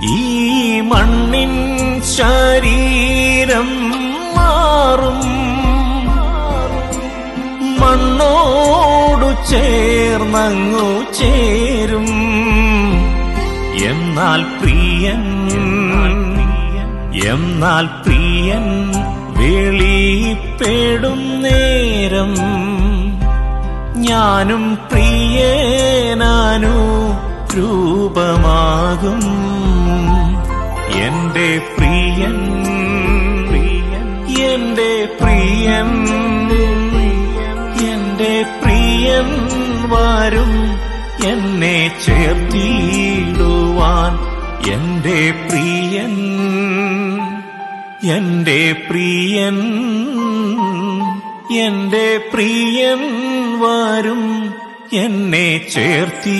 ഈ മണ്ണിൻ ശരീരം മാറും, മണ്ണോടു ചേർന്നങ്ങു ചേരും. എന്നാൽ പ്രിയൻ വെളിപ്പെടും നേരം ഞാനും പ്രിയനാനു രൂപമാകും. എന്റെ പ്രിയൻ വരും എന്നെ ചേർത്തിടുവാൻ. എന്റെ പ്രിയൻ വരും എന്നെ ചേർത്തിടുവാൻ.